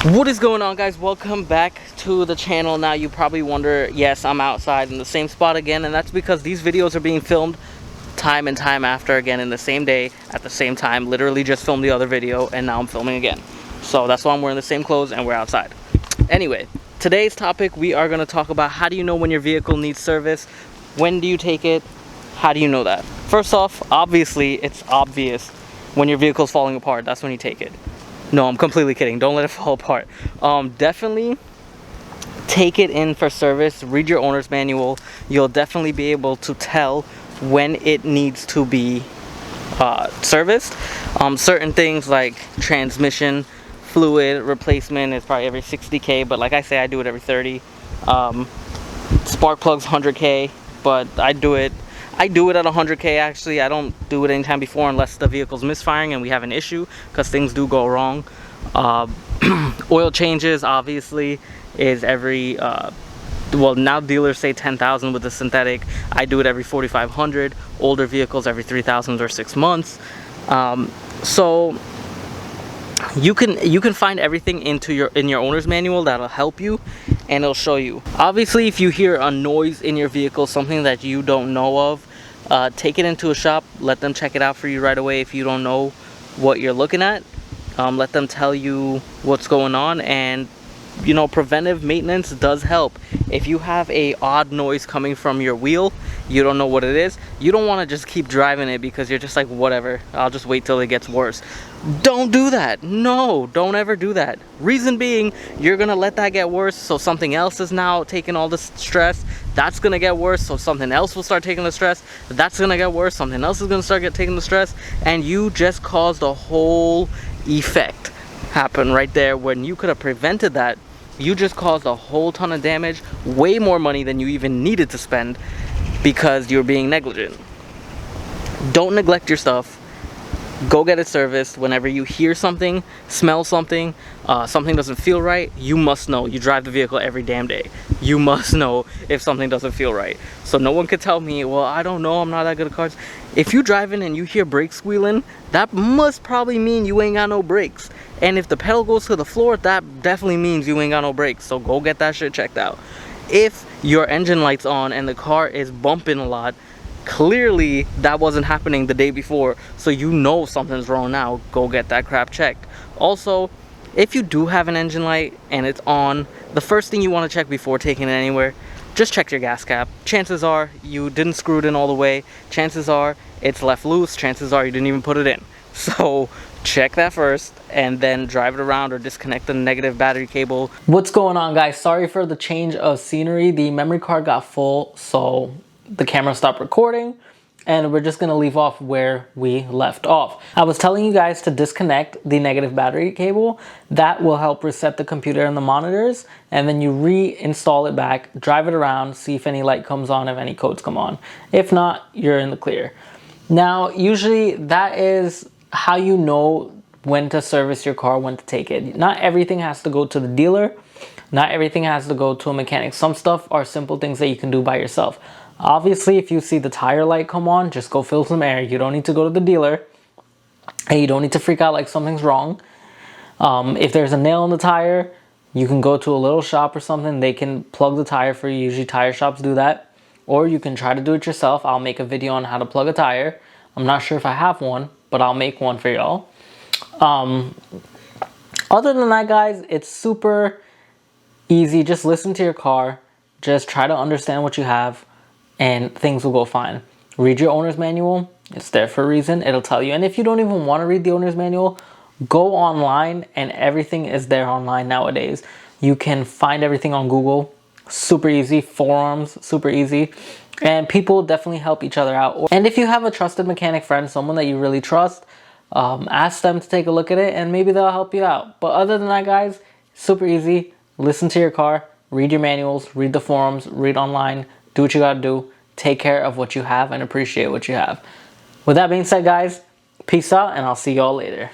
What is going on, guys? Welcome back to the channel. Now you probably wonder, yes, I'm outside in the same spot again, and that's because these videos are being filmed time and time after again in the same day at the same time. Literally just filmed the other video and now I'm filming again, so that's why I'm wearing the same clothes and we're outside. Anyway, today's topic, we are going to talk about how do you know when your vehicle needs service, when do you take it, how do you know that? First off, obviously it's obvious when your vehicle's falling apart. That's when you take it. No, I'm completely kidding. Don't let it fall apart. Definitely take it in for service. Read your owner's manual. You'll definitely be able to tell when it needs to be serviced. Certain things like transmission fluid replacement is probably every 60K, but like I say, I do it every 30. Spark plugs 100K, but I do it at 100K. Actually, I don't do it anytime before unless the vehicle's misfiring and we have an issue, because things do go wrong. Oil changes obviously is every well, now dealers say 10,000 with the synthetic. I do it every 4,500. Older vehicles every 3,000 or 6 months. So you can find everything in your owner's manual. That'll help you and it'll show you. Obviously, if you hear a noise in your vehicle, something that you don't know of, take it into a shop, let them check it out for you right away. If you don't know what you're looking at, let them tell you what's going on. And you know, preventive maintenance does help. If you have a odd noise coming from your wheel, you don't know what it is, you don't want to just keep driving it because you're just like, whatever, I'll just wait till it gets worse. Don't do that. No, don't ever do that. Reason being, you're gonna let that get worse, so something else is now taking all the stress. That's gonna get worse, so something else will start taking the stress. That's gonna get worse, something else is gonna start taking the stress, and you just caused a whole effect happen right there. When you could have prevented that, you just caused a whole ton of damage, way more money than you even needed to spend, because you're being negligent. Don't neglect your stuff. Go get it serviced. Whenever you hear something, smell something, something doesn't feel right, you must know. You drive the vehicle every damn day. You must know if something doesn't feel right. So no one could tell me, well, I don't know, I'm not that good at cars. If you're driving and you hear brakes squealing, that must probably mean you ain't got no brakes. And if the pedal goes to the floor, that definitely means you ain't got no brakes. So go get that shit checked out. If your engine light's on and the car is bumping a lot, clearly that wasn't happening the day before, so you know something's wrong now. Go get that crap checked. Also, if you do have an engine light and it's on, the first thing you want to check before taking it anywhere, just check your gas cap. Chances are you didn't screw it in all the way. Chances are it's left loose. Chances are you didn't even put it in. So check that first and then drive it around or disconnect the negative battery cable. What's going on, guys? Sorry for the change of scenery. The memory card got full, so the camera stopped recording, and we're just gonna leave off where we left off. I was telling you guys to disconnect the negative battery cable. That will help reset the computer and the monitors, and then you reinstall it back, drive it around, see if any light comes on, if any codes come on. If not, you're in the clear. Now, usually that is how you know when to service your car, when to take it. Not everything has to go to the dealer. Not everything has to go to a mechanic. Some stuff are simple things that you can do by yourself. Obviously, if you see the tire light come on, just go fill some air. You don't need to go to the dealer, and you don't need to freak out like something's wrong. If there's a nail in the tire, you can go to a little shop or something. They can plug the tire for you. Usually tire shops do that. Or you can try to do it yourself. I'll make a video on how to plug a tire. I'm not sure if I have one, but I'll make one for y'all. Other than that, guys, it's super easy. Just listen to your car. Just try to understand what you have, and things will go fine. Read your owner's manual. It's there for a reason. It'll tell you. And if you don't even want to read the owner's manual, go online, and everything is there online nowadays. You can find everything on Google. Super easy. Forums, super easy. And people definitely help each other out. And if you have a trusted mechanic friend, someone that you really trust, ask them to take a look at it, and maybe they'll help you out. But other than that, guys, super easy. Listen to your car. Read your manuals. Read the forums. Read online. Do what you gotta do. Take care of what you have and appreciate what you have. With that being said, guys, peace out, and I'll see y'all later.